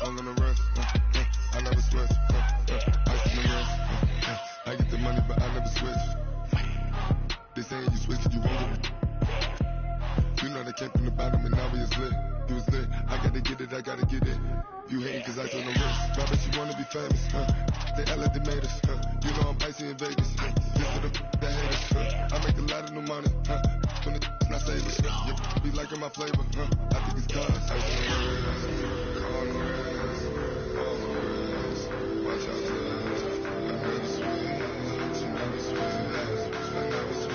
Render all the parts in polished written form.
All on the rest, I never switch. Ice in the wrist, I get the money, but I never switch. They saying you switch, you won't get it. You know they came from the bottom and now we is lit. You was lit, I gotta get it, I gotta get it. You hating cause I told the wrist. Now bet you wanna be famous, They LA they made us, You know I'm icy in Vegas, This to the that haters, I make a lot of new money, When the not savers, You be liking my flavor, I think it's cause ice on the wrist, on the wrist, on the wrist. Watch out, I never switch, I never switch, I never switch, I never switch.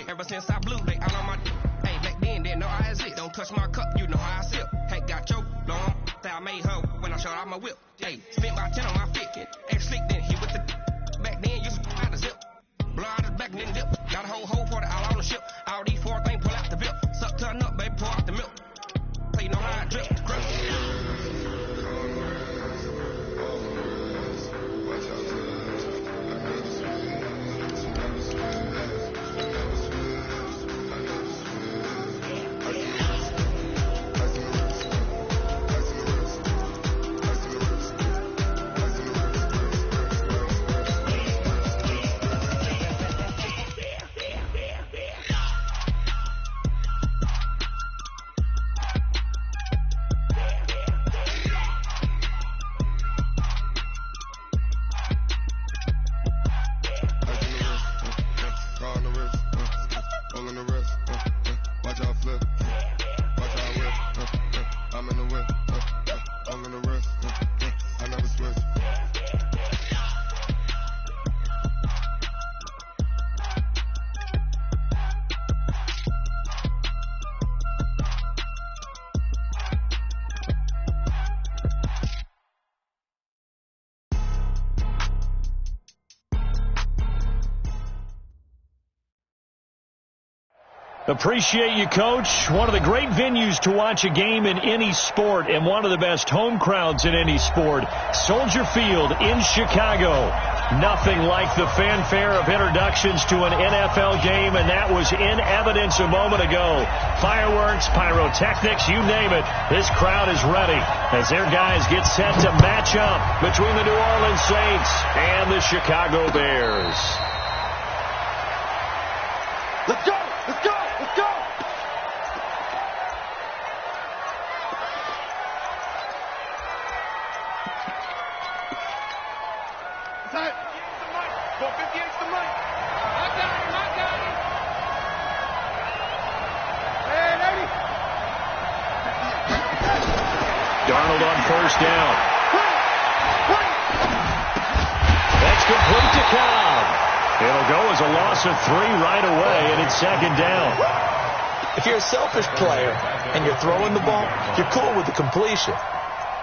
Ever since I blew, they all on my hey, back then, didn't know I exist. Don't touch my cup, you know how I sip. Hey, got your long, that I made her when I showed out my whip. Hey, spent about 10 on my fit. Ex-slick, then hit with the back then, used to out the zip. Blow out his back, then dip. Got a whole party all on the ship. All these four things, pull out the bip. Suck, turn up, baby, pour out the milk. So you know how I drip. Appreciate you, Coach. One of the great venues to watch a game in any sport and one of the best home crowds in any sport. Soldier Field in Chicago. Nothing like the fanfare of introductions to an NFL game, and that was in evidence a moment ago. Fireworks, pyrotechnics, you name it. This crowd is ready as their guys get set to match up between the New Orleans Saints and the Chicago Bears. Let's go! Let's go! Let's go! Inside. 458's the mic. I got him. Hey, lady. Darnold on first down. That's complete to Cobb. It'll go as a loss of 3 right away, and it's second down. If you're a selfish player and you're throwing the ball, you're cool with the completion.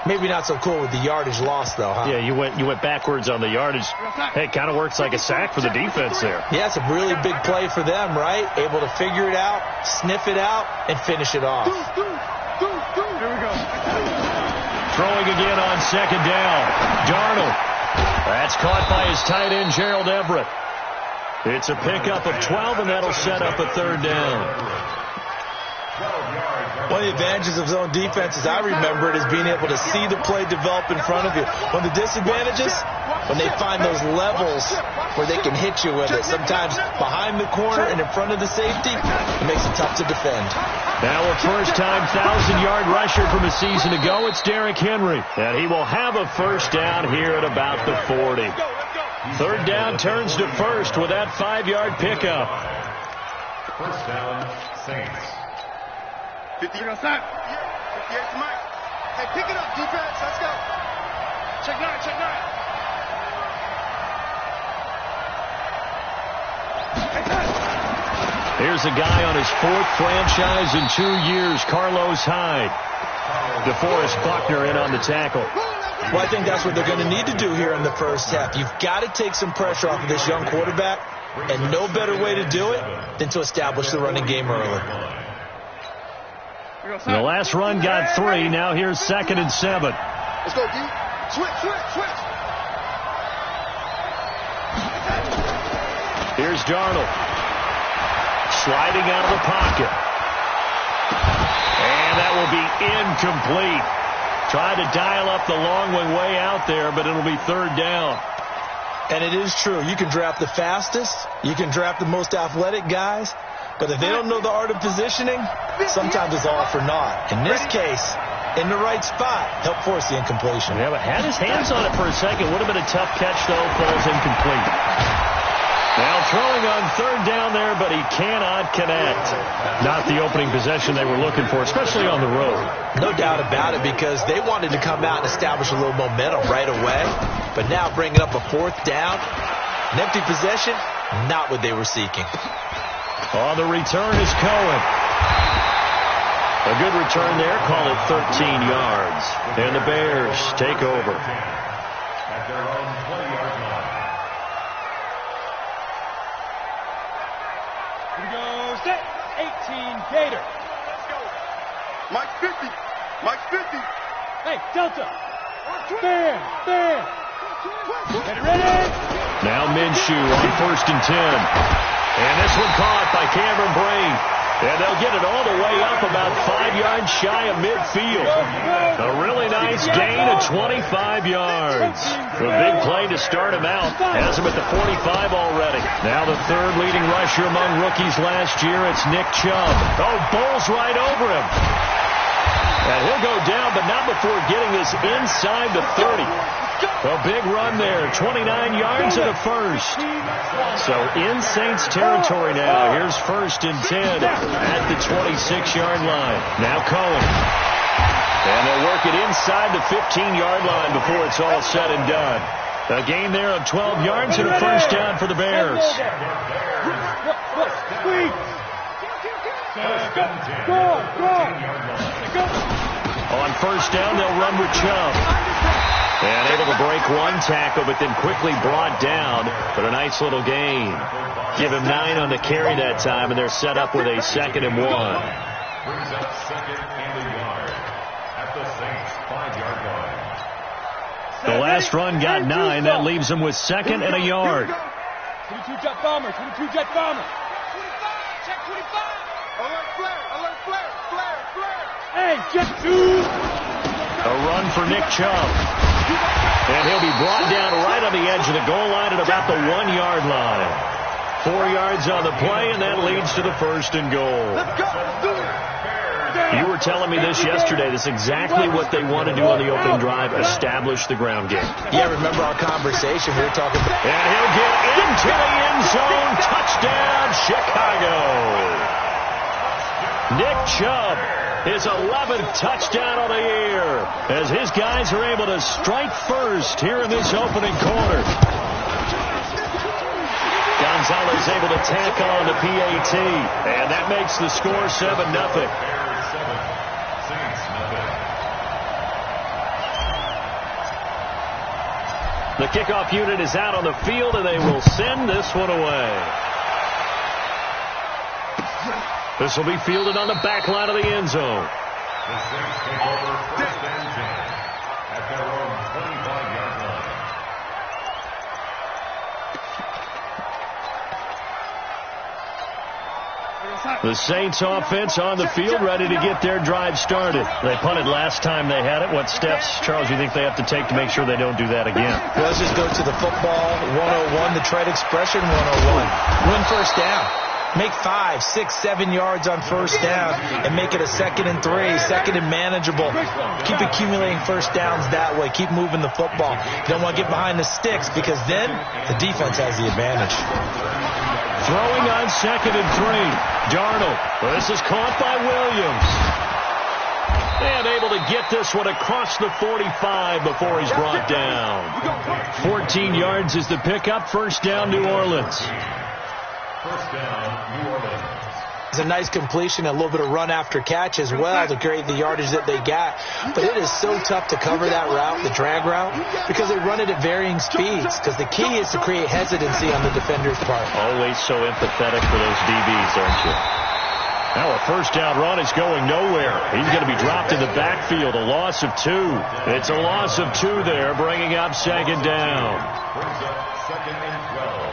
Maybe not so cool with the yardage loss, though, huh? Yeah, you went backwards on the yardage. Hey, it kind of works like a sack for the defense there. Yeah, it's a really big play for them, right? Able to figure it out, sniff it out, and finish it off. Here we go. Throwing again on second down. Darnold. That's caught by his tight end, Gerald Everett. It's a pickup of 12, and that'll set up a third down. One of the advantages of zone defense, as I remember it, is being able to see the play develop in front of you. One of the disadvantages, when they find those levels where they can hit you with it. Sometimes behind the corner and in front of the safety, it makes it tough to defend. Now a first-time 1,000-yard rusher from a season ago, it's Derrick Henry. And he will have a first down here at about the 40. Third down turns to first with that 5-yard pickup. First down, Saints. 50 outside. 58's the mic. Hey, pick it up, defense. Let's go. Check 9, check 9. Here's a guy on his 4th franchise in 2 years, Carlos Hyde. DeForest Buckner in on the tackle. Well, I think that's what they're going to need to do here in the first half. You've got to take some pressure off of this young quarterback, and no better way to do it than to establish the running game early. The last run got 3. Now here's 2nd and 7. Let's go, D. Switch. Here's Darnold. Sliding out of the pocket. And that will be incomplete. Tried to dial up the long one way out there, but it'll be 3rd down. And it is true. You can draft the fastest. You can draft the most athletic guys. But if they don't know the art of positioning, sometimes it's all for naught. In this case, in the right spot, help force the incompletion. Yeah, but had his hands on it for a second. Would have been a tough catch, though. Falls incomplete. Now throwing on 3rd down there, but he cannot connect. Not the opening possession they were looking for, especially on the road. No doubt about it, because they wanted to come out and establish a little momentum right away. But now bringing up a 4th down, an empty possession, not what they were seeking. On the return is Cohen. A good return there. Call it 13 yards. And the Bears take over. At their own 20-yard line. Here we go. Set. 18 Gator. Let's go. Mike 50. Hey, Delta. Stand. Get it ready. Now Minshew on 1st and 10. And this one caught by Cameron Brain. And they'll get it all the way up about 5 yards shy of midfield. A really nice gain of 25 yards. The big play to start him out. Has him at the 45 already. Now the 3rd leading rusher among rookies last year. It's Nick Chubb. Oh, bowls right over him. And he'll go down, but not before getting this inside the 30. A big run there, 29 yards and a first. So in Saints territory now. Here's 1st and 10 at the 26-yard line. Now Cohen. And they'll work it inside the 15-yard line before it's all said and done. A gain there of 12 yards and a first down for the Bears. On 1st down, they'll run with Chubb. And able to break one tackle, but then quickly brought down. But a nice little gain. Give him 9 on the carry that time, and they're set up with a 2nd and 1. Brings up 2nd and a yard at the Saints 5-yard line. The last run got 9. That leaves them with 2nd and a yard. 22 jet bomber. 22 jet bomber. 25. Check 25. Alert flare. Hey, jet 2. A run for Nick Chubb. And he'll be brought down right on the edge of the goal line at about the 1-yard line. 4 yards on the play, and that leads to the 1st and goal. Let's do it. You were telling me this yesterday. That's exactly what they want to do on the opening drive, establish the ground game. Yeah, remember our conversation. We were talking about... And he'll get into the end zone. Touchdown, Chicago. Nick Chubb, his 11th touchdown of the year, as his guys are able to strike first here in this opening quarter. Gonzalez able to tack on the PAT, and that makes the score 7-0. The kickoff unit is out on the field, and they will send this one away. This will be fielded on the back line of the end zone. The Saints take over 1st and 10 at their own 25-yard line. The Saints offense on the field, ready to get their drive started. They punted last time they had it. What steps, Charles, do you think they have to take to make sure they don't do that again? Well, let's just go to the football 101, the trade expression 101. Win 1st down. Make 5, 6, 7 yards on 1st down and make it a 2nd and 3, 2nd and manageable. Keep accumulating 1st downs that way. Keep moving the football. You don't want to get behind the sticks, because then the defense has the advantage. Throwing on 2nd and 3. Darnold. Well, this is caught by Williams. And able to get this one across the 45 before he's brought down. 14 yards is the pickup. 1st down, New Orleans. 1st down, New Orleans. It's a nice completion, a little bit of run after catch as well to create the yardage that they got. But it is so tough to cover that route, the drag route, because they run it at varying speeds. Because the key is to create hesitancy on the defender's part. Always so empathetic for those DBs, aren't you? Now a first down run is going nowhere. He's going to be dropped in the backfield, a loss of 2. It's a loss of 2 there, bringing up second down. Brings up second and 12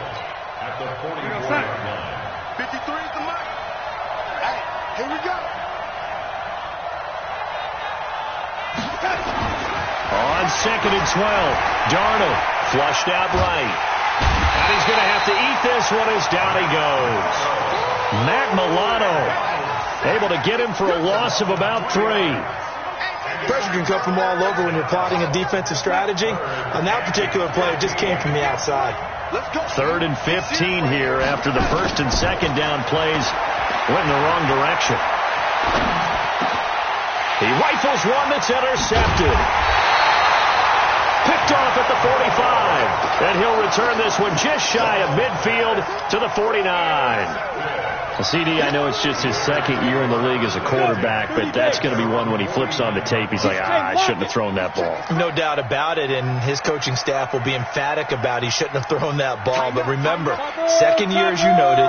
at the 41-yard line. 53 is the mark. Hey, here we go. On second and 12, Darnold flushed out right. And he's going to have to eat this one as down he goes. Matt Milano able to get him for a loss of about 3. Pressure can come from all over when you're plotting a defensive strategy. On that particular play, it just came from the outside. Third and 15 here after the first and second down plays went in the wrong direction. He rifles one that's intercepted. Picked off at the 45. And he'll return this one just shy of midfield to the 49. CD, I know it's just his second year in the league as a quarterback, but that's going to be one when he flips on the tape. He's like, I shouldn't have thrown that ball. No doubt about it, and his coaching staff will be emphatic about he shouldn't have thrown that ball. But remember, second year, as you noted,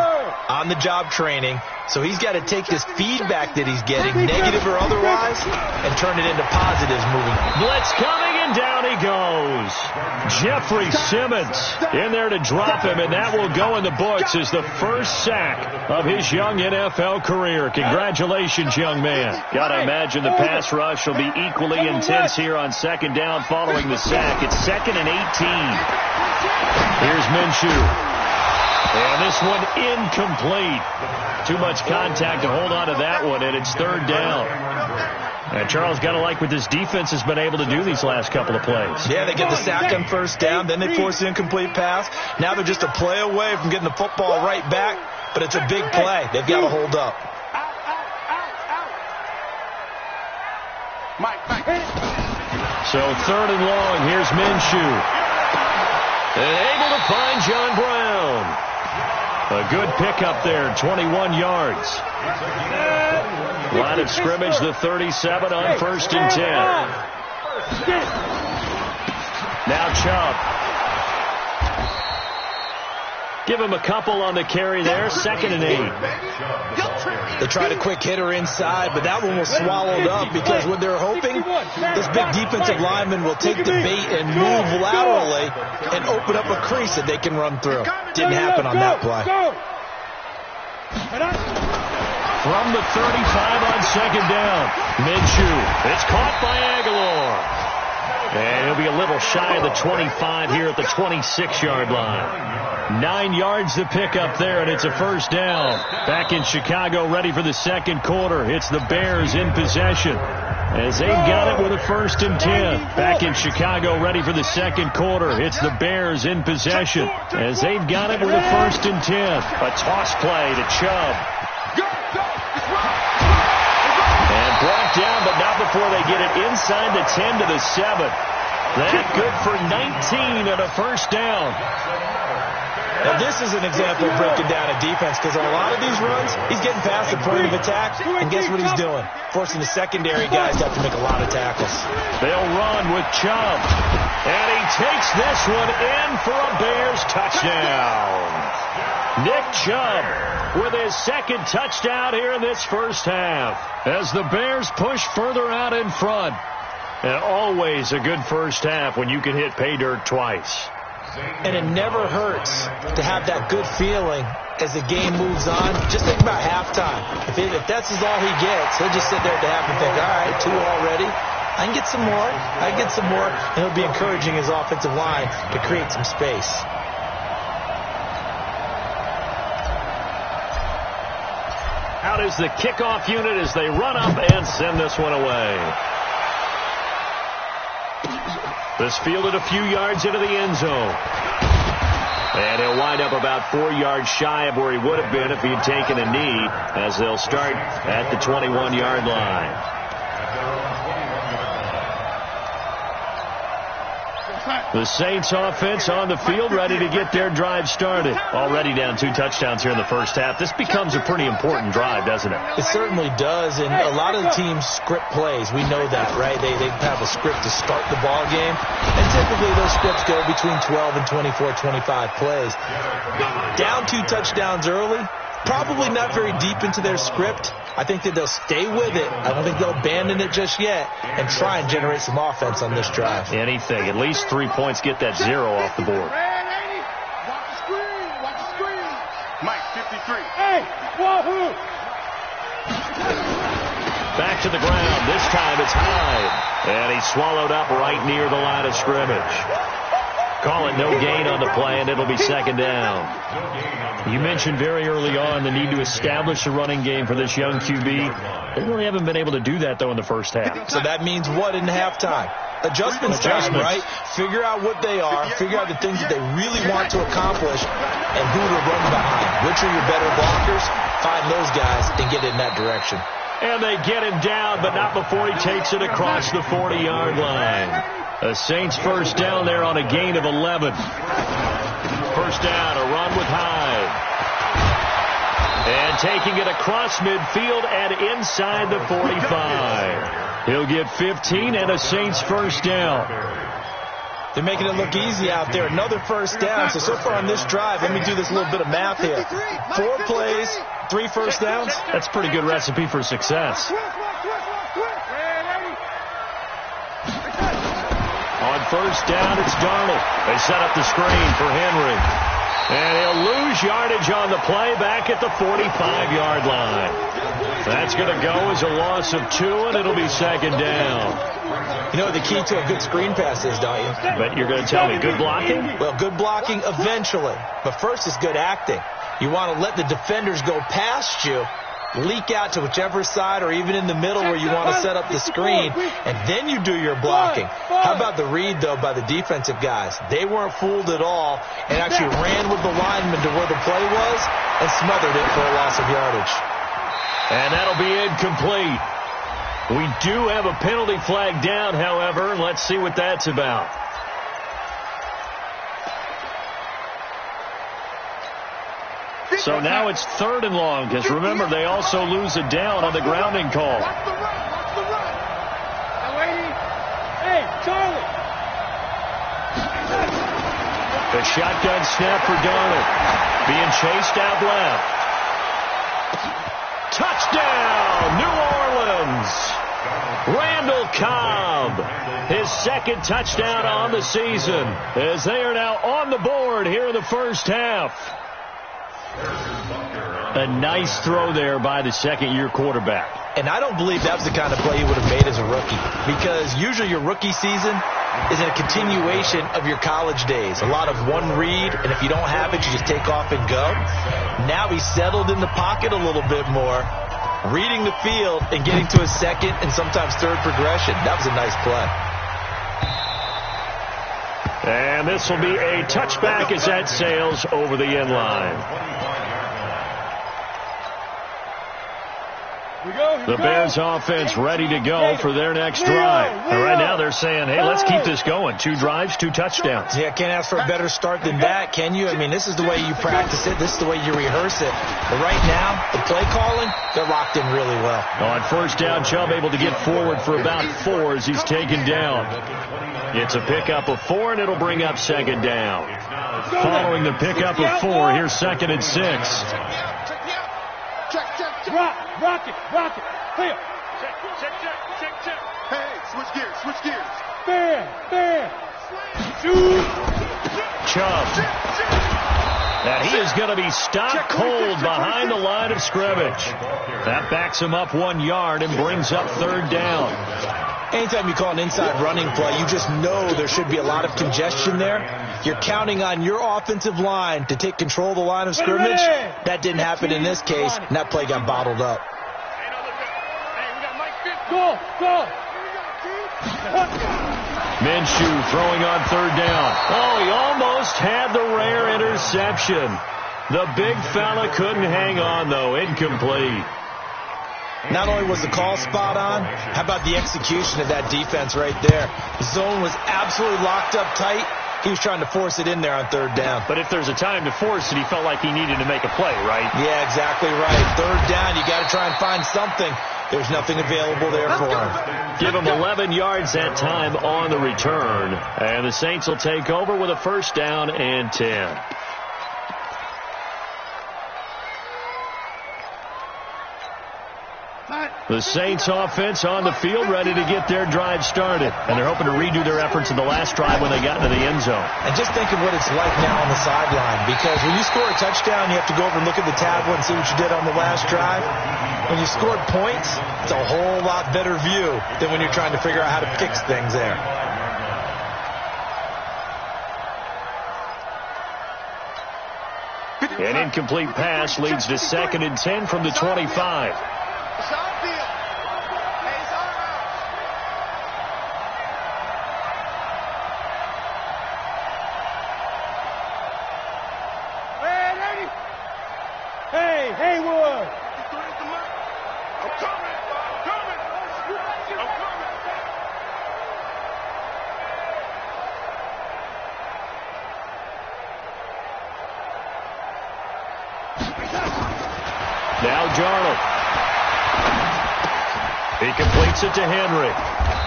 on-the-job training, so he's got to take this feedback that he's getting, negative or otherwise, and turn it into positives moving on. Blitz coming, and down he goes. Jeffrey Simmons in there to drop him, and that will go in the books as the first sack of his young NFL career. Congratulations, young man. Got to imagine the pass rush will be equally intense here on second down following the sack. It's second and 18. Here's Minshew. And this one incomplete. Too much contact to hold on to that one, and it's third down. And Charles, got to like what this defense has been able to do these last couple of plays. Yeah, they get the sack on first down, then they force an incomplete pass. Now they're just a play away from getting the football right back, but it's a big play. They've got to hold up. So third and long, here's Minshew. And able to find John Brown. A good pickup there, 21 yards. Line of scrimmage, the 37 on first and 10. Now Chubb. Give him a couple on the carry there, second and 8. They tried a quick hitter inside, but that one was swallowed up because what they're hoping, this big defensive lineman will take the bait and move laterally and open up a crease that they can run through. Didn't happen on that play. From the 35 on second down, Minshew. It's caught by Aguilar. And he'll be a little shy of the 25 here at the 26-yard line. 9 yards to pick up there, and it's a first down. Back in Chicago, ready for the second quarter. It's the Bears in possession as they've got it with a first and 10. Back in Chicago, ready for the second quarter. It's the Bears in possession as they've got it with a first and 10. A toss play to Chubb. And brought down, but not before they get it inside the 10 to the 7. That good for 19 and a first down. Now, this is an example of breaking down a defense because on a lot of these runs, he's getting past the point of attack, and guess what he's doing? Forcing the secondary guys to have to make a lot of tackles. They'll run with Chubb, and he takes this one in for a Bears touchdown. Nick Chubb with his second touchdown here in this first half as the Bears push further out in front. And always a good first half when you can hit pay dirt twice. And it never hurts to have that good feeling as the game moves on. Just think about halftime. If that's all he gets, he'll just sit there at the half and think, all right, 2 already. I can get some more. I can get some more. And he'll be encouraging his offensive line to create some space. Out is the kickoff unit as they run up and send this one away. This fielded a few yards into the end zone. And he'll wind up about 4 yards shy of where he would have been if he had taken a knee as they'll start at the 21-yard line. The Saints offense on the field, ready to get their drive started. Already down 2 touchdowns here in the first half. This becomes a pretty important drive, doesn't it? It certainly does, and a lot of the teams script plays. We know that, right? They have a script to start the ball game, and typically those scripts go between 12 and 24, 25 plays. Down 2 touchdowns early, probably not very deep into their script. I think that they'll stay with it. I don't think they'll abandon it just yet and try and generate some offense on this drive. Anything. At least 3 points, get that 0 off the board. Watch the screen. Watch the screen. Mike, 53. Hey, wahoo! Back to the ground. This time it's Hyde. And he's swallowed up right near the line of scrimmage. Call it no gain on the play, and it'll be second down. You mentioned very early on the need to establish a running game for this young QB. They really haven't been able to do that, though, in the first half. So that means what in halftime? Adjustments time, right? Figure out what they are, figure out the things that they really want to accomplish, and who to run behind. Which are your better blockers? Find those guys and get in that direction. And they get him down, but not before he takes it across the 40-yard line. A Saints first down there on a gain of 11. First down, a run with Hyde. And taking it across midfield and inside the 45. He'll get 15 and a Saints first down. They're making it look easy out there. Another first down. So far on this drive, let me do this little bit of math here. 4 plays, 3 first downs. That's a pretty good recipe for success. On first down, it's Darnold. They set up the screen for Henry. And he'll lose yardage on the play back at the 45-yard line. That's going to go as a loss of 2, and it'll be second down. You know what the key to a good screen pass is, don't you? But you're going to tell me good blocking? Well, good blocking eventually. But first is good acting. You want to let the defenders go past you, leak out to whichever side or even in the middle where you want to set up the screen, and then you do your blocking. How about the read, though, by the defensive guys? They weren't fooled at all and actually ran with the lineman to where the play was and smothered it for a loss of yardage. And that'll be incomplete. We do have a penalty flag down, however, and let's see what that's about. So now it's 3rd and long, because remember, they also lose a down on the grounding call. Watch the run. Hey, Charlie. The shotgun snap for Darnold. Being chased out left. Touchdown, New Orleans. Randall Cobb, his 2nd touchdown on the season, as they are now on the board here in the first half. A nice throw there by the second-year quarterback. And I don't believe that was the kind of play he would have made as a rookie, because usually your rookie season is a continuation of your college days. A lot of one read, and if you don't have it, you just take off and go. Now he's settled in the pocket a little bit more, reading the field and getting to his 2nd and sometimes 3rd progression. That was a nice play. And this will be a touchback as that sails over the end line. The Bears offense ready to go for their next drive. And right now they're saying, hey, let's keep this going. 2 drives, 2 touchdowns. Yeah, can't ask for a better start than that, can you? I mean, this is the way you practice it. This is the way you rehearse it. But right now, the play calling, they're locked in really well. On first down, Chubb able to get forward for about 4 as he's taken down. It's a pickup of 4, and it'll bring up second down. Following the pickup of 4, here's 2nd and 6. Rock it. Clear. Check. Hey, switch gears. Fair. Shoot. Chubb. And he is going to be stopped cold behind the line of scrimmage. That backs him up 1 yard and brings up 3rd down. Anytime you call an inside running play, you just know there should be a lot of congestion there. You're counting on your offensive line to take control of the line of scrimmage. That didn't happen in this case, and that play got bottled up. Go. Minshew throwing on 3rd down. Oh, he almost had the rare interception. The big fella couldn't hang on, though. Incomplete. Not only was the call spot on, how about the execution of that defense right there? The zone was absolutely locked up tight. He was trying to force it in there on third down. But if there's a time to force it, he felt like he needed to make a play, right? Yeah, exactly right. Third down, you got to try and find something. There's nothing available there for him. Give him 11 yards that time on the return. And the Saints will take over with a first down and 10. The Saints offense on the field, ready to get their drive started. And they're hoping to redo their efforts in the last drive when they got into the end zone. And just think of what it's like now on the sideline. Because when you score a touchdown, you have to go over and look at the tablet and see what you did on the last drive. When you scored points, it's a whole lot better view than when you're trying to figure out how to fix things there. An incomplete pass leads to 2nd and 10 from the 25. Now Darnold. He completes it to Henry.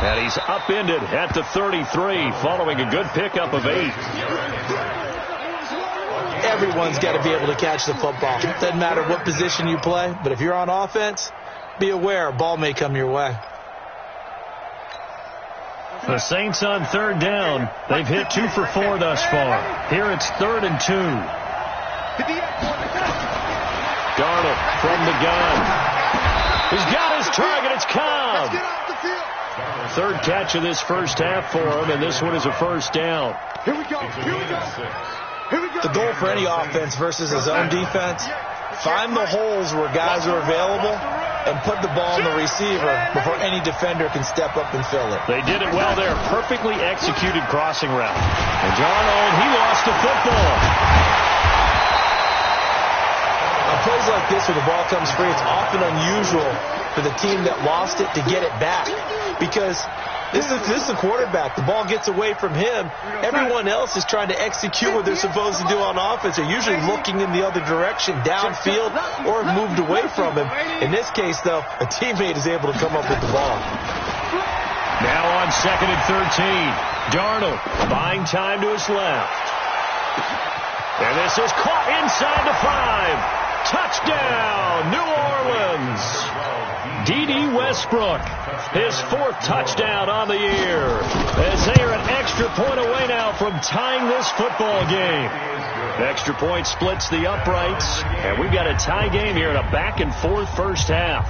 And he's upended at the 33 following a good pickup of 8. Everyone's got to be able to catch the football. Doesn't matter what position you play, but if you're on offense, be aware a ball may come your way. The Saints on third down. They've hit 2 for 4 thus far. Here it's 3rd and 2. Darnold from the gun. He's got his target. It's Cobb. Third catch of this first half for him, and this one is a first down. Here we go. Here we go. Here we go. The goal for any offense versus a zone defense, find the holes where guys are available and put the ball in the receiver before any defender can step up and fill it. They did it well there. Perfectly executed crossing route. And Darnold, he lost the football. On plays like this where the ball comes free, it's often unusual for the team that lost it to get it back. Because this is the quarterback. The ball gets away from him. Everyone else is trying to execute what they're supposed to do on offense. They're usually looking in the other direction, downfield, or moved away from him. In this case, though, a teammate is able to come up with the ball. Now on 2nd and 13. Darnold buying time to his left. And this is caught inside the 5. Touchdown, New Orleans. D.D. Westbrook, his 4th touchdown on the year, as they are an extra point away now from tying this football game. Extra point splits the uprights, and we've got a tie game here in a back-and-forth first half.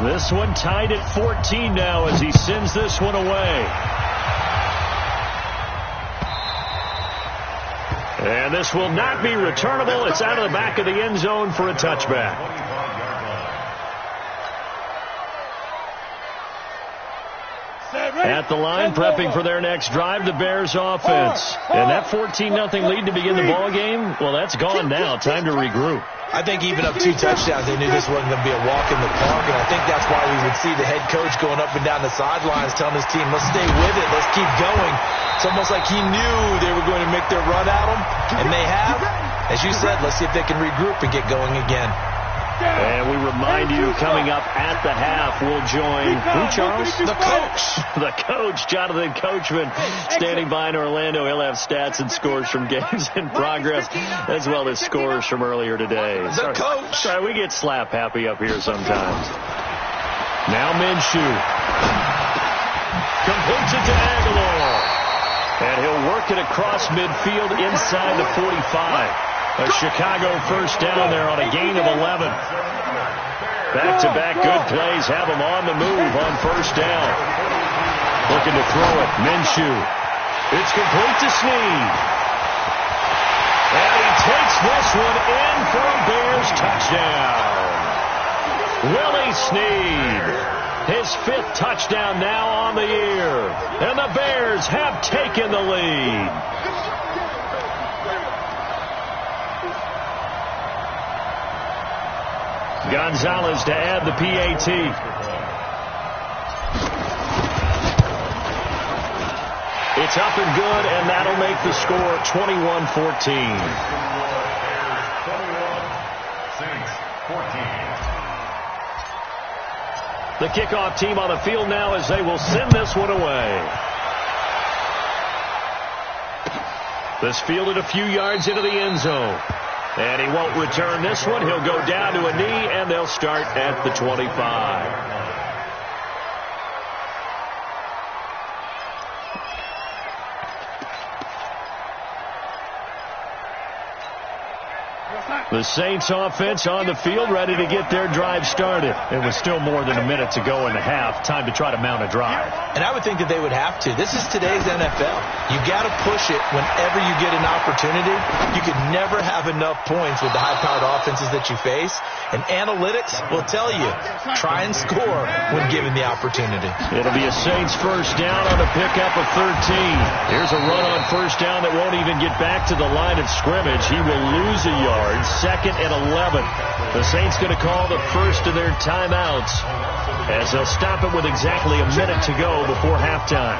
This one tied at 14 now as he sends this one away. And this will not be returnable. It's out of the back of the end zone for a touchback. At the line, prepping for their next drive, the Bears offense. And that 14-0 lead to begin the ball game, well, that's gone now. Time to regroup. I think even up 2 touchdowns, they knew this wasn't going to be a walk in the park, and I think that's why we would see the head coach going up and down the sidelines telling his team, let's stay with it, let's keep going. It's almost like he knew they were going to make their run at him, and they have. As you said, let's see if they can regroup and get going again. And we remind you, coming up at the half, we'll join who, Charles? The coach. The coach, Jonathan Coachman, standing by in Orlando. He'll have stats and scores from games in progress, as well as scores from earlier today. The coach. Sorry, we get slap happy up here sometimes. Now Minshew. Completes it to Aguilar. And he'll work it across midfield inside the 45. A Chicago first down there on a gain of 11. Back-to-back good plays have them on the move on first down. Looking to throw it. Minshew. It's complete to Snead. And he takes this one in for a Bears touchdown. Willie Snead. His 5th touchdown now on the year. And the Bears have taken the lead. Gonzalez to add the PAT. It's up and good, and that'll make the score 21-14. The kickoff team on the field now as they will send this one away. This fielded a few yards into the end zone. And he won't return this one. He'll go down to a knee, and they'll start at the 25. The Saints offense on the field, ready to get their drive started. It was still more than a minute to go in the half. Time to try to mount a drive. And I would think that they would have to. This is today's NFL. You got to push it whenever you get an opportunity. You could never have enough points with the high-powered offenses that you face. And analytics will tell you, try and score when given the opportunity. It'll be a Saints first down on a pickup of 13. Here's a run on first down that won't even get back to the line of scrimmage. He will lose a yard. Second and 11. The Saints going to call the first of their timeouts as they'll stop it with exactly a minute to go before halftime.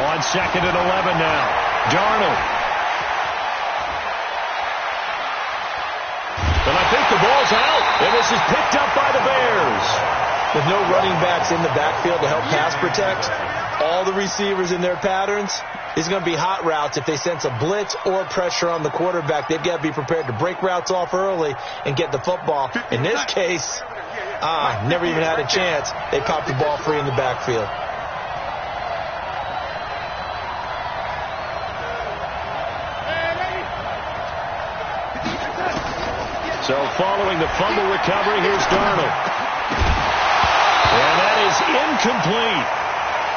On second and 11 now. Darnold. And I think the ball's out. And this is picked up by the Bears. With no running backs in the backfield to help pass protect, all the receivers in their patterns, it's going to be hot routes. If they sense a blitz or pressure on the quarterback, they've got to be prepared to break routes off early and get the football. In this case, never even had a chance. They popped the ball free in the backfield. So following the fumble recovery, here's Darnold. And that is incomplete.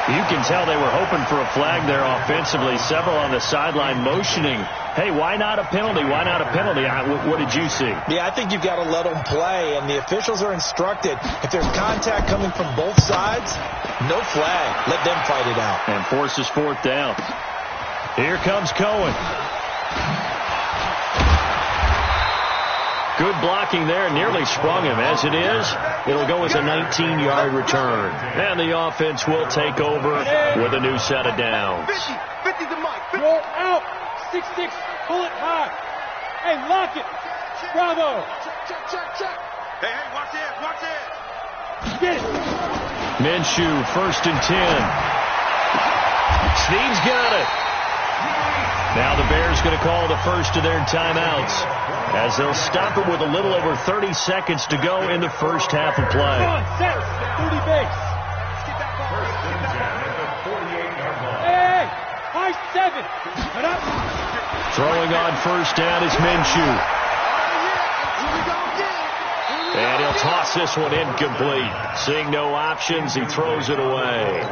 You can tell they were hoping for a flag there offensively. Several on the sideline motioning, hey, why not a penalty? Why not a penalty? What did you see? Yeah, I think you've got to let them play, and the officials are instructed. If there's contact coming from both sides, no flag. Let them fight it out. And forces fourth down. Here comes Cohen. Good blocking there, nearly sprung him. As it is, it'll go as a 19-yard return. And the offense will take over with a new set of downs. 50 to Mike. Roll out. 6-6. Pull it high. Hey, lock it. Bravo. Check. Hey, watch it. Get it. Minshew, first and 10. Snead's got it. Now the Bears going to call the first of their timeouts as they'll stop it with a little over 30 seconds to go in the first half of play. Come on, set. 30 base. Hey, high 7. Cut up. Throwing on first down is Minshew. And he'll toss this one incomplete. Seeing no options, he throws it away.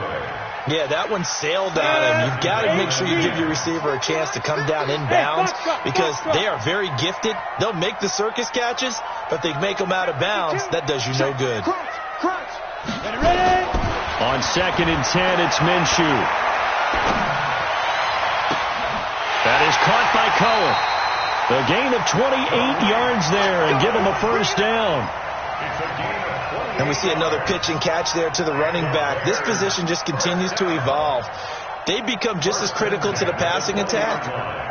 Yeah, that one sailed on him. You've got to make sure you give your receiver a chance to come down inbounds because they are very gifted. They'll make the circus catches, but they make them out of bounds. That does you no good. Ready. On second and 10, it's Minshew. That is caught by Cohen. The gain of 28 yards there and give him a first down. And we see another pitch and catch there to the running back. This position just continues to evolve. They become just as critical to the passing attack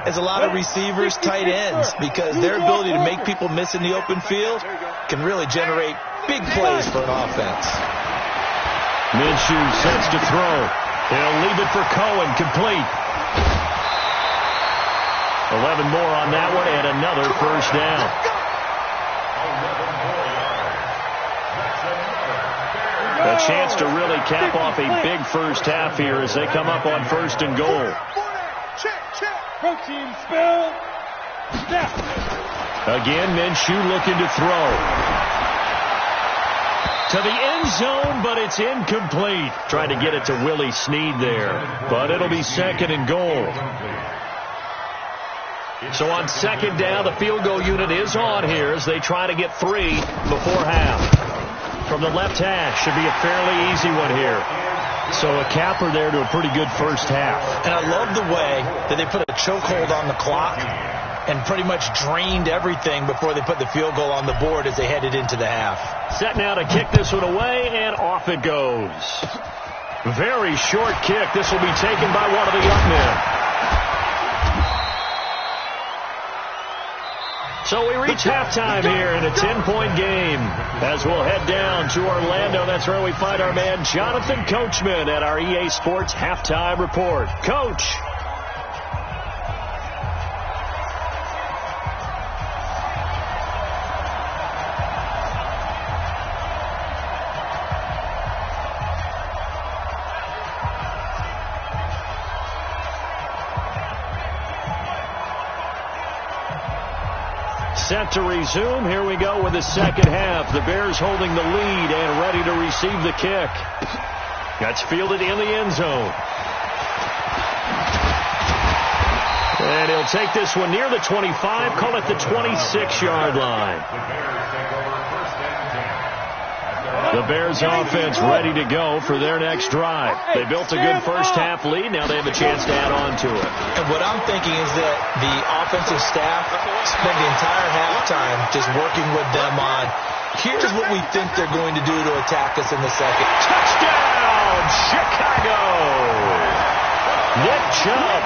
as a lot of receivers, tight ends, because their ability to make people miss in the open field can really generate big plays for an offense. Minshew sets to throw. He'll leave it for Cohen, complete. 11 more on that one and another first down. A chance to really cap off a big first half here as they come up on first and goal. Protein spill. Snap. Again, Minshew looking to throw. To the end zone, but it's incomplete. Trying to get it to Willie Snead there. But it'll be second and goal. So on second down, the field goal unit is on here as they try to get 3 before half. From the left hash, should be a fairly easy one here. So a capper there to a pretty good first half. And I love the way that they put a chokehold on the clock and pretty much drained everything before they put the field goal on the board as they headed into the half. Set now to kick this one away, and off it goes. Very short kick. This will be taken by one of the young men. So we reach halftime here in a 10-point game. As we'll head down to Orlando, that's where we find our man Jonathan Coachman at our EA Sports Halftime Report. Coach. Set to resume. Here we go with the second half. The Bears holding the lead and ready to receive the kick. That's fielded in the end zone. And he'll take this one near the 25, call it the 26-yard line. The Bears offense ready to go for their next drive. They built a good first half lead. Now they have a chance to add on to it. And what I'm thinking is that the offensive staff spent the entire halftime just working with them on, here's what we think they're going to do to attack us in the second. Touchdown, Chicago! Nick Chubb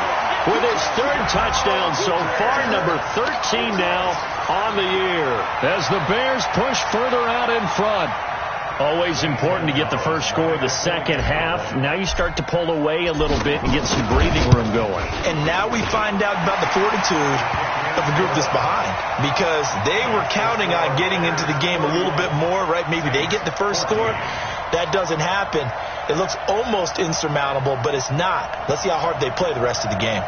with his third touchdown so far, number 13 now on the year. As the Bears push further out in front. Always important to get the first score of the second half. Now you start to pull away a little bit and get some breathing room going. And now we find out about the fortitude of the group that's behind, because they were counting on getting into the game a little bit more, right? Maybe they get the first score. That doesn't happen. It looks almost insurmountable, but it's not. Let's see how hard they play the rest of the game.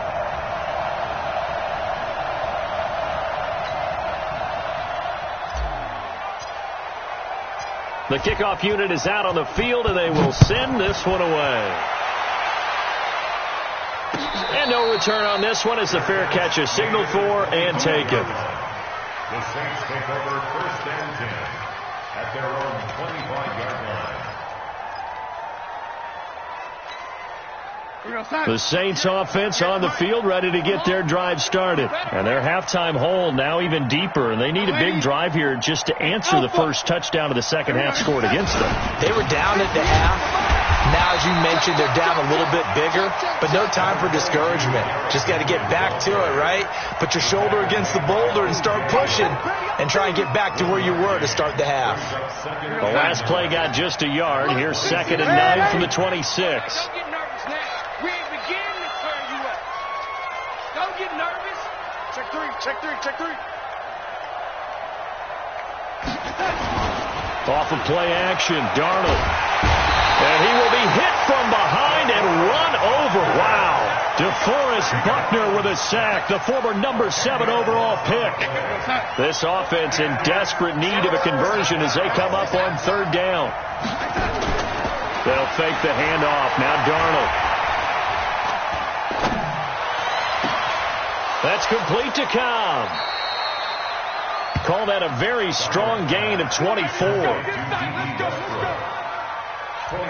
The kickoff unit is out on the field, and they will send this one away. And no return on this one as the fair catch is signaled for and taken. The Saints take over first and 10 at their own 25-yard line. The Saints offense on the field ready to get their drive started. And their halftime hole now even deeper. And they need a big drive here just to answer the first touchdown of the second half scored against them. They were down at the half. Now, as you mentioned, they're down a little bit bigger, but no time for discouragement. Just got to get back to it, right? Put your shoulder against the boulder and start pushing and try and get back to where you were to start the half. The last play got just a yard. Here's 2nd and 9 from the 26. Check three. Off of play action, Darnold. And he will be hit from behind and run over. Wow. DeForest Buckner with a sack, the former number 7 overall pick. This offense in desperate need of a conversion as they come up on third down. They'll fake the handoff. Now Darnold. That's complete to Cobb. Call that a very strong gain of 24.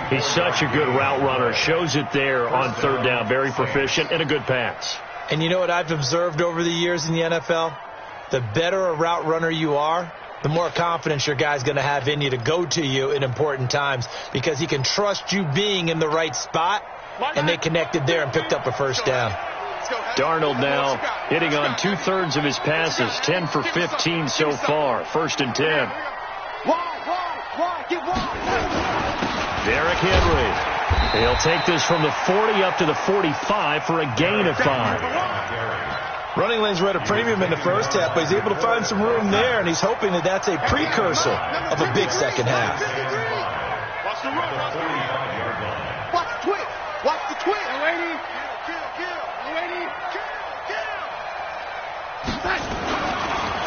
He's such a good route runner. Shows it there on third down. Very proficient and a good pass. And you know what I've observed over the years in the NFL? The better a route runner you are, the more confidence your guy's going to have in you to go to you in important times, because he can trust you being in the right spot, and they connected there and picked up a first down. Darnold now hitting on 2/3 of his passes, 10 for 15 so far. 1st and 10. Derrick Henry. He'll take this from the 40 up to the 45 for a gain of 5. Running lanes were at a premium in the first half, but he's able to find some room there, and he's hoping that that's a precursor of a big second half. Watch the run. Watch the twist. Watch the twist. Lady.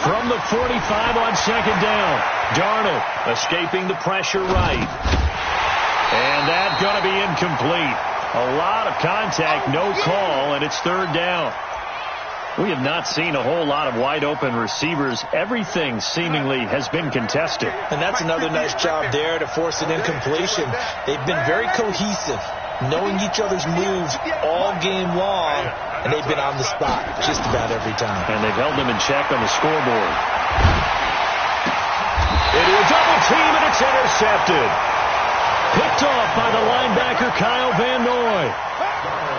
From the 45 on 2nd down. Darnold escaping the pressure right. And that's going to be incomplete. A lot of contact, no call, and it's 3rd down. We have not seen a whole lot of wide open receivers. Everything seemingly has been contested. And that's another nice job there to force an incompletion. They've been very cohesive knowing each other's moves all game long, and they've been on the spot just about every time. And they've held them in check on the scoreboard. Into a double team, and it's intercepted. Picked off by the linebacker, Kyle Van Noy.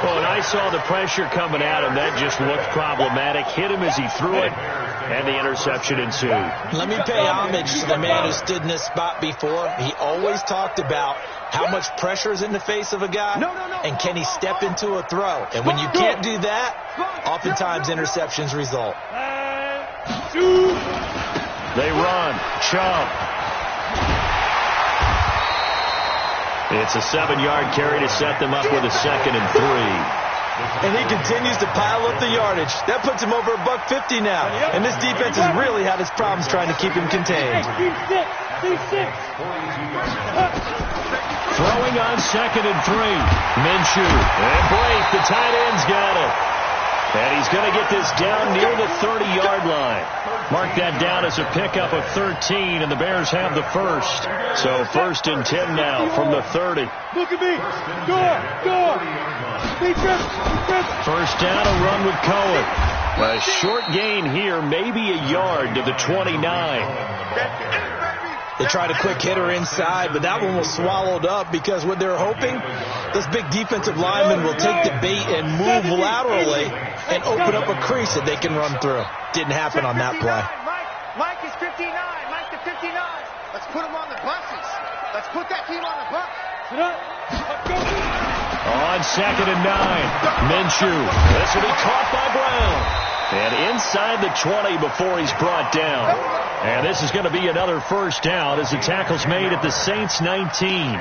Well, and I saw the pressure coming at him. That just looked problematic. Hit him as he threw it, and the interception ensued. Let me pay homage to the man who stood in this spot before. He always talked about how much pressure is in the face of a guy, and can he step into a throw. And when you can't do that, oftentimes interceptions result. They run. Chubb. It's a 7-yard carry to set them up with a 2nd and 3. And he continues to pile up the yardage. That puts him over $150 now. And this defense has really had its problems trying to keep him contained. Throwing on 2nd and 3. Minshew. And Blake, the tight end's got it. And he's going to get this down near the 30-yard line. Mark that down as a pickup of 13, and the Bears have the first. So 1st and 10 now from the 30. Look at me. Go. First down, a run with Cohen. A short gain here, maybe a yard to the 29. They tried a quick hitter inside, but that one was swallowed up because what they're hoping, this big defensive lineman will take the bait and move laterally and open up a crease that they can run through. Didn't happen on that play. Mike is 59. Mike to 59. Let's put him on the buses. Let's put that team on the bus. On 2nd and 9. Minshew. This will be caught by Brown. And inside the 20 before he's brought down. And this is going to be another first down as the tackle's made at the Saints 19.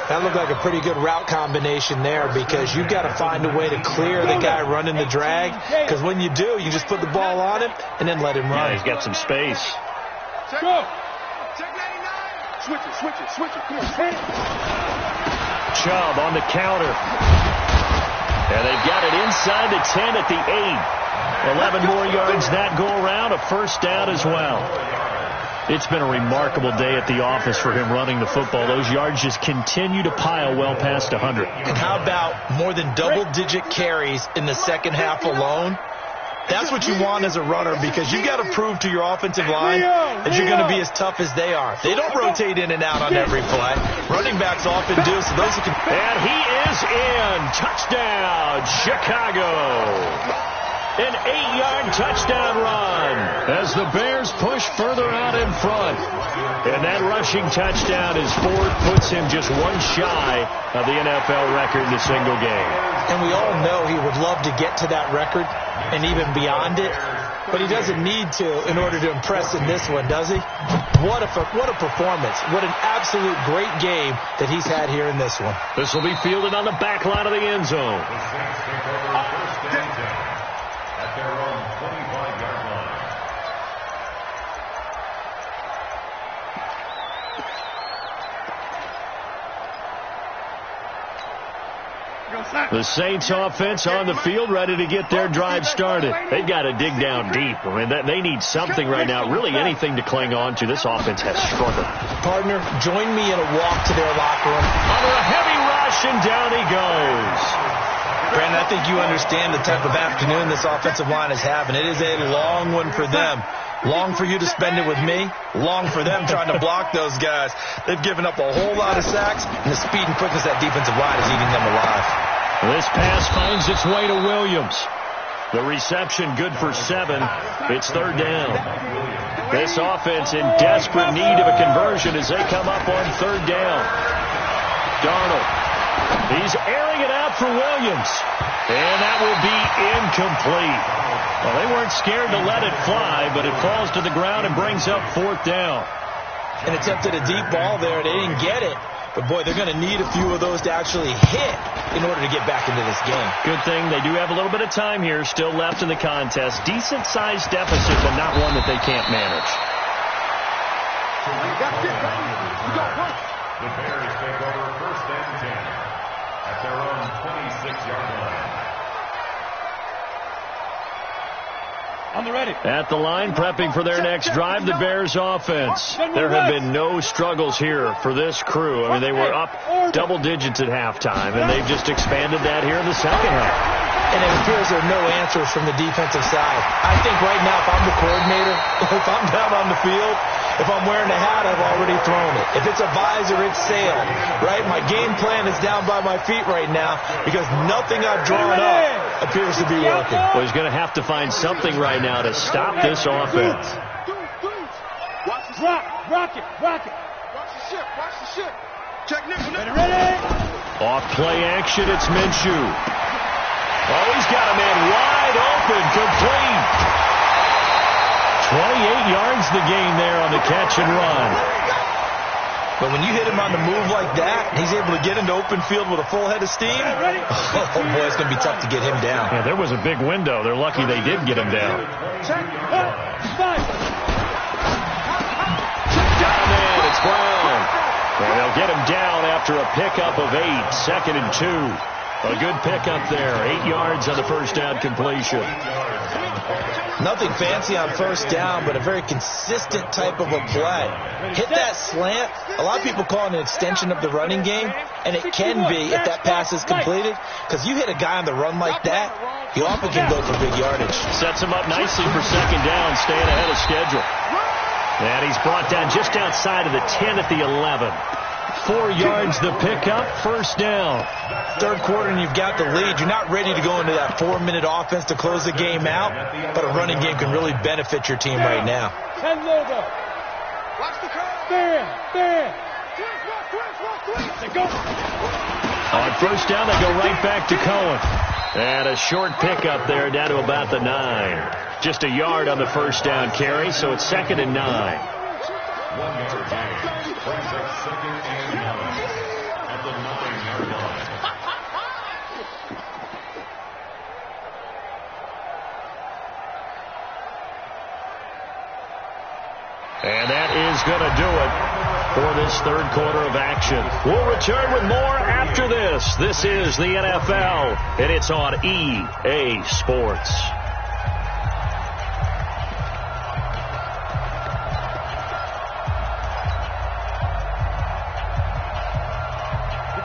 That looked like a pretty good route combination there because you've got to find a way to clear the guy running the drag. Because when you do, you just put the ball on him and then let him run. Yeah, he's got some space. Go. Switch it. Come on. Chubb on the counter. And they've got it inside the 10 at the 8. 11 more yards that go around, a first down as well. It's been a remarkable day at the office for him running the football. Those yards just continue to pile well past 100. And how about more than double-digit carries in the second half alone? That's what you want as a runner because you've got to prove to your offensive line that you're going to be as tough as they are. They don't rotate in and out on every play. Running backs often do, so those who can... And he is in. Touchdown, Chicago. An 8-yard touchdown run as the Bears push further out in front. And that rushing touchdown as Ford puts him just one shy of the NFL record in a single game. And we all know he would love to get to that record and even beyond it, but he doesn't need to in order to impress in this one, does he? What a performance. What an absolute great game that he's had here in this one. This will be fielded on the back line of the end zone. At their own 25-yard line. The Saints offense on the field ready to get their drive started. They've got to dig down deep. I mean, they need something right now, really anything to cling on to. This offense has struggled. Partner, join me in a walk to their locker room. Under a heavy rush, and down he goes. Brandon, I think you understand the type of afternoon this offensive line is having. It is a long one for them. Long for you to spend it with me. Long for them trying to block those guys. They've given up a whole lot of sacks, and the speed and quickness of that defensive line is eating them alive. This pass finds its way to Williams. The reception good for 7. It's 3rd down. This offense in desperate need of a conversion as they come up on 3rd down. Darnold. He's airing it out for Williams. And that will be incomplete. Well, they weren't scared to let it fly, but it falls to the ground and brings up 4th down. And attempted a deep ball there. They didn't get it. But, boy, they're going to need a few of those to actually hit in order to get back into this game. Good thing they do have a little bit of time here still left in the contest. Decent-sized deficit, but not one that they can't manage. The Bears take over 1st and 10 at their own 26-yard line. At the line, prepping for their next drive, the Bears offense. There have been no struggles here for this crew. I mean, they were up double digits at halftime, and they've just expanded that here in the second half. And it appears there are no answers from the defensive side. I think right now, if I'm the coordinator, if I'm down on the field, if I'm wearing a hat, I've already thrown it. If it's a visor, it's sailed, right? My game plan is down by my feet right now because nothing I've drawn up appears to be working. Well, he's going to have to find something right now to stop this offense. Rock it. Watch the ship. Check nickel. Ready? Off play action, it's Minshew. Oh, he's got a man wide open, complete. 28 yards the gain there on the catch and run. But when you hit him on the move like that, he's able to get into open field with a full head of steam. Oh, boy, it's going to be tough to get him down. Yeah, there was a big window. They're lucky they did get him down. Got a man, it's Brown. And they'll get him down after a pickup of 8, 2nd and 2. A good pickup there, 8 yards on the first down completion. Nothing fancy on first down, but a very consistent type of a play. Hit that slant. A lot of people call it an extension of the running game, and it can be if that pass is completed, because you hit a guy on the run like that, he often can go for big yardage. Sets him up nicely for second down, staying ahead of schedule. And he's brought down just outside of the 10 at the 11. 4 yards the pickup, first down. Third quarter and you've got the lead. You're not ready to go into that 4-minute offense to close the game out, but a running game can really benefit your team right now. Watch the curve. On first down, they go right back to Cohen. And a short pickup there down to about the 9. Just a yard on the first down carry, so it's 2nd and 9. 1 yard gain. Brings up 2nd and 9 at the 9-yard line. And that is going to do it for this third quarter of action. We'll return with more after this. This is the NFL, and it's on EA Sports.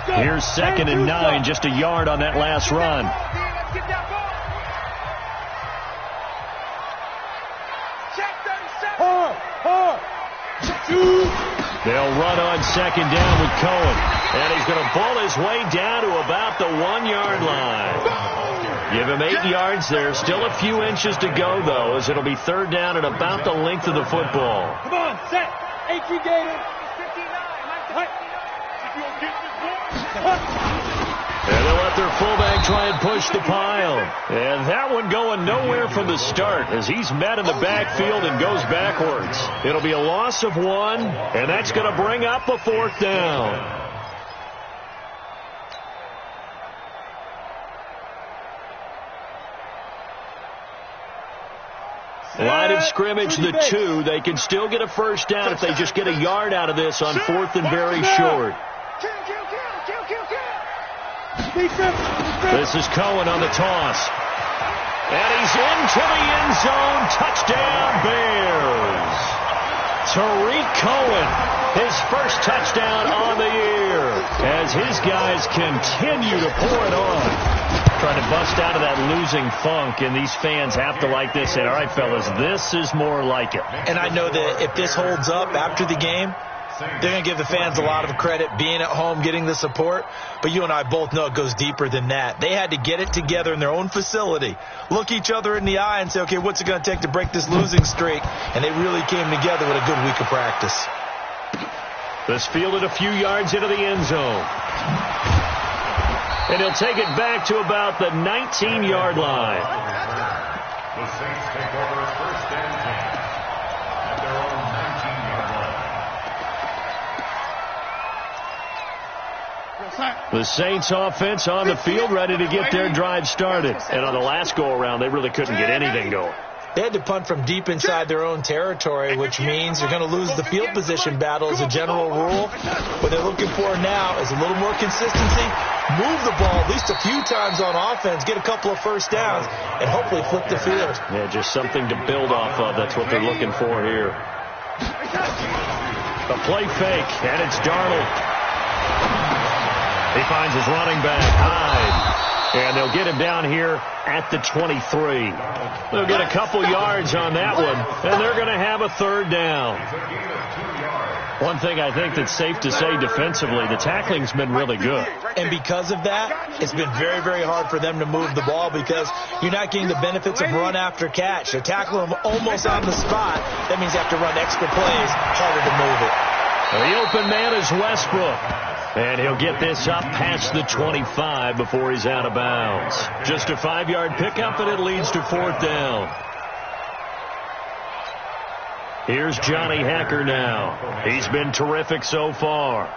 Here's 2nd and 9, just a yard on that last run. They'll run on second down with Cohen. And he's going to ball his way down to about the 1-yard line. Give him 8 yards there. Still a few inches to go, though, as it'll be third down at about the length of the football. Come on, set. 18 Gator. And they'll let their fullback try and push the pile. And that one going nowhere from the start as he's met in the backfield and goes backwards. It'll be a loss of 1, and that's going to bring up a 4th down. Line of scrimmage, the 2. They can still get a first down if they just get a yard out of this on 4th and very short. This is Cohen on the toss. And he's into the end zone. Touchdown, Bears. Tariq Cohen, his first touchdown on the year as his guys continue to pour it on. Trying to bust out of that losing funk, and these fans have to like this. And all right, fellas, this is more like it. And I know that if this holds up after the game, they're going to give the fans a lot of credit, being at home, getting the support. But you and I both know it goes deeper than that. They had to get it together in their own facility, look each other in the eye and say, okay, what's it going to take to break this losing streak? And they really came together with a good week of practice. This fielded a few yards into the end zone. And he'll take it back to about the 19-yard line. The Saints take over first and 10 at their own 19-yard line. The Saints offense on the field, ready to get their drive started. And on the last go-around, they really couldn't get anything going. They had to punt from deep inside their own territory, which means you're going to lose the field position battle as a general rule. What they're looking for now is a little more consistency, move the ball at least a few times on offense, get a couple of first downs, and hopefully flip the field. Yeah, just something to build off of. That's what they're looking for here. A play fake, and it's Darnold. He finds his running back, Hyde. And they'll get him down here at the 23. They'll get a couple yards on that one, and they're going to have a third down. One thing I think that's safe to say defensively, the tackling's been really good. And because of that, it's been very, very hard for them to move the ball because you're not getting the benefits of run after catch. They tackle them almost on the spot. That means you have to run extra plays, harder to move it. The open man is Westbrook. And he'll get this up past the 25 before he's out of bounds. Just a 5-yard pickup, and it leads to fourth down. Here's Johnny Hacker now. He's been terrific so far.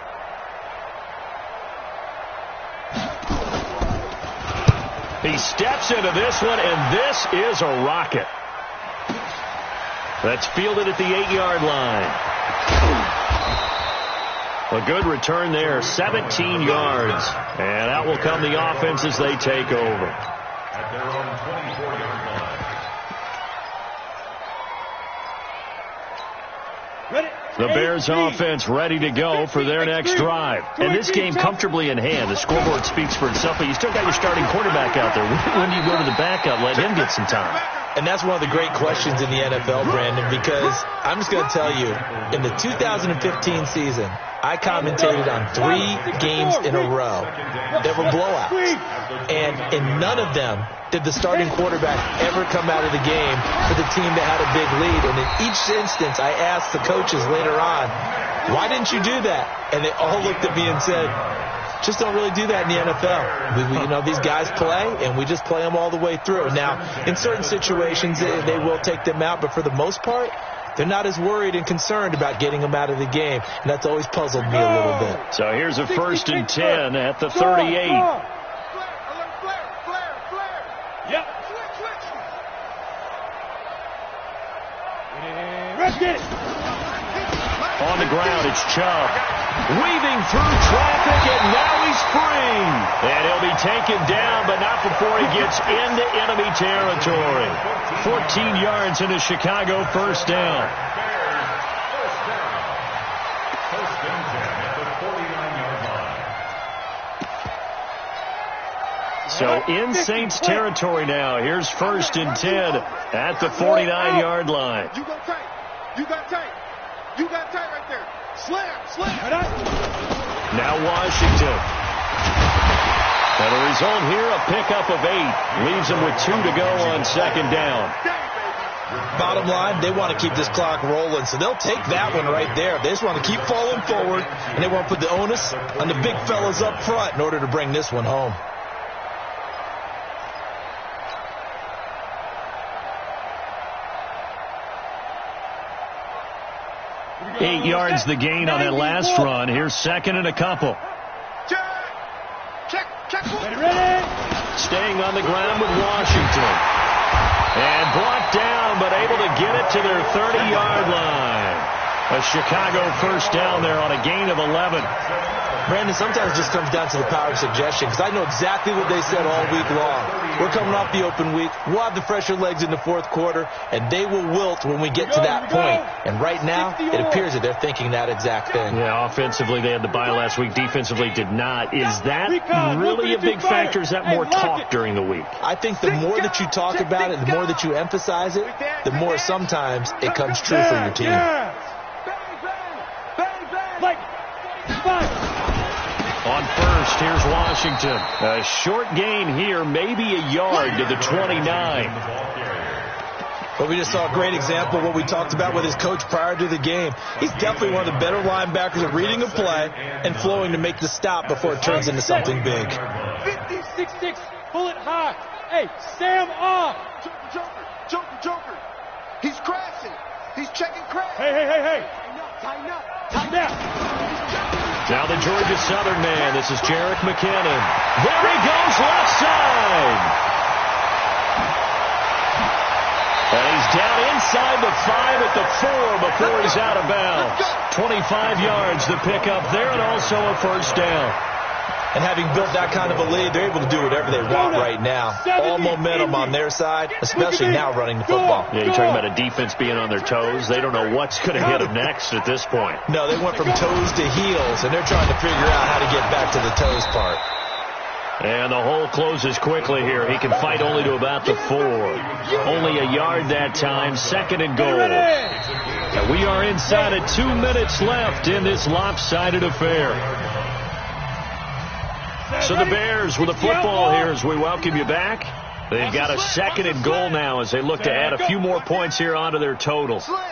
He steps into this one, and this is a rocket. That's fielded at the 8-yard line. A good return there, 17 yards. And out will come the offense as they take over. At their own 24-yard line. Ready? The Bears offense ready to go for their next drive. And this game comfortably in hand. The scoreboard speaks for itself, but you still got your starting quarterback out there. When do you go to the backup, let him get some time? And that's one of the great questions in the NFL, Brandon, because I'm just going to tell you, in the 2015 season, I commentated on 3 games in a row that were blowouts. And in none of them did the starting quarterback ever come out of the game for the team that had a big lead. And in each instance, I asked the coaches later on, why didn't you do that? And they all looked at me and said, just don't really do that in the NFL. These guys play, and we just play them all the way through. Now, in certain situations, they will take them out, but for the most part, they're not as worried and concerned about getting them out of the game, and that's always puzzled me a little bit. So here's a 1st and 10 at the 38. Yep. Let's get it. On the ground, it's Chubb. Weaving through traffic, and now he's free. And he'll be taken down, but not before he gets into enemy territory. 14 yards into Chicago, first down. First and 10 at the 49-yard line. So in Saints territory now. Here's 1st and 10 at the 49-yard line. You got tight. You got tight. You got tight right there. Slam, slam. Now Washington. And the result here, a pickup of 8. Leaves them with 2 to go on 2nd down. Bottom line, they want to keep this clock rolling, so they'll take that one right there. They just want to keep falling forward, and they want to put the onus on the big fellas up front in order to bring this one home. 8 yards the gain on that last run. Here's 2nd and a couple. Check. Ready? Staying on the ground with Washington. And brought down, but able to get it to their 30-yard line. A Chicago first down there on a gain of 11. Brandon, sometimes it just comes down to the power of suggestion, because I know exactly what they said all week long. We're coming off the open week. We'll have the fresher legs in the 4th quarter, and they will wilt when we get to that point. And right now, it appears that they're thinking that exact thing. Yeah, offensively, they had the bye last week. Defensively, did not. Is that really a big factor? Is that more talk during the week? I think the more that you talk about it, the more that you emphasize it, the more sometimes it comes true for your team. On 1st, here's Washington. A short gain here, maybe a yard to the 29. But we just saw a great example of what we talked about with his coach prior to the game. He's definitely one of the better linebackers at reading a play and flowing to make the stop before it turns into something big. 56, pull it high. Hey, Sam off. Joker. He's crashing. He's checking crash. Hey. Tighten up. Now the Georgia Southern man. This is Jerick McKinnon. There he goes, left side. And he's 5 at the 4 before he's out of bounds. 25 yards to pick up there, and also a first down. And having built that kind of a lead, they're able to do whatever they want right now. All momentum on their side, especially now running the football. Yeah, you're talking about a defense being on their toes. They don't know what's going to hit them next at this point. No, they went from toes to heels, and they're trying to figure out how to get back to the toes part. And the hole closes quickly here. He can fight only to about the 4. Only a yard that time. 2nd and goal. And we are inside of 2 minutes left in this lopsided affair. So the Bears with the football here as we welcome you back. They've got a 2nd and goal now as they look to add a few more points here onto their total. And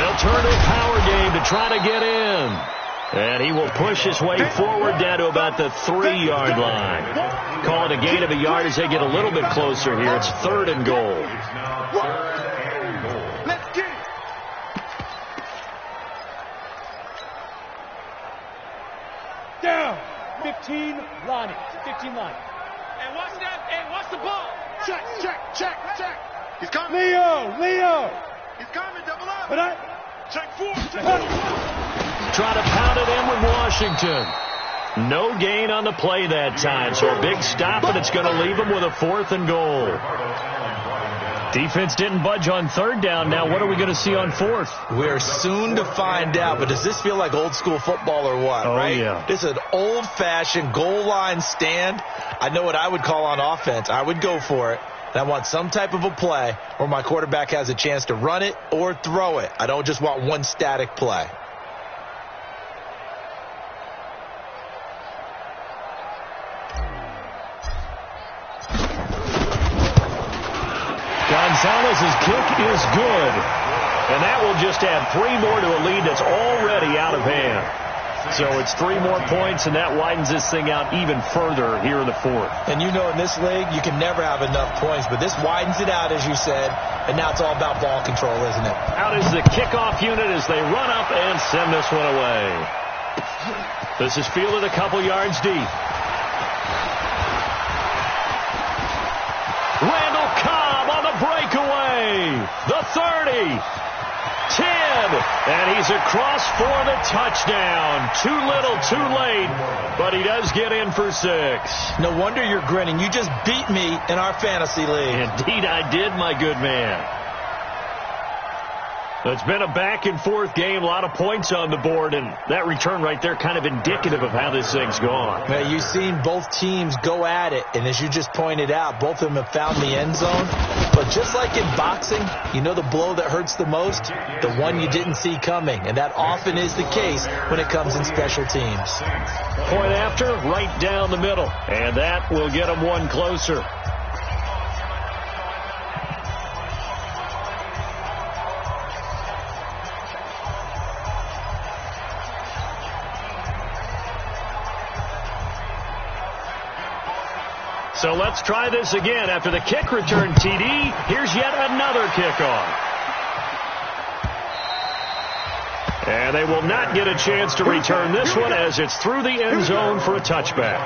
they'll turn to a power game to try to get in. And he will push his way forward down to about the 3-yard line. Call it a gain of a yard as they get a little bit closer here. It's 3rd and goal. Let's get it. Down. 15, Lonnie. 15 line. Hey, watch that. Hey, watch the ball. Check. He's coming. Leo. He's coming. Double up. But Check 4. Try to pound it in with Washington. No gain on the play that time, so a big stop, and it's going to leave them with a 4th and goal. Defense didn't budge on 3rd down. Now what are we going to see on 4th? We're soon to find out, but does this feel like old school football or what, right? Yeah. This is an old-fashioned goal line stand. I know what I would call on offense. I would go for it. And I want some type of a play where my quarterback has a chance to run it or throw it. I don't just want one static play. Gonzalez's kick is good. And that will just add 3 more to a lead that's already out of hand. So it's 3 more points, and that widens this thing out even further here in the 4th. And you know in this league, you can never have enough points, but this widens it out, as you said, and now it's all about ball control, isn't it? Out is the kickoff unit as they run up and send this one away. This is fielded a couple yards deep. Randall Cobb on the breakaway. The 30. 10, and he's across for the touchdown. Too little, too late, but he does get in for 6. No wonder you're grinning. You just beat me in our fantasy league. Indeed I did, my good man. It's been a back-and-forth game, a lot of points on the board, and that return right there kind of indicative of how this thing's gone. Now, you've seen both teams go at it, and as you just pointed out, both of them have found the end zone. But just like in boxing, you know the blow that hurts the most? The one you didn't see coming, and that often is the case when it comes in special teams. Point after, right down the middle, and that will get them one closer. So let's try this again. After the kick return TD, here's yet another kickoff. And they will not get a chance to return this one as it's through the end zone for a touchback.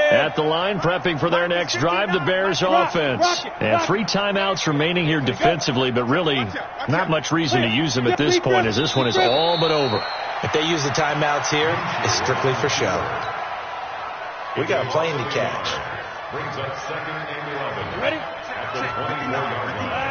At the line, prepping for their next drive, the Bears offense. And 3 timeouts remaining here defensively, but really not much reason to use them at this point as this one is all but over. If they use the timeouts here, it's strictly for show. We got a plane to catch. Brings up 2nd and 11. Ready? At the 24-yard line.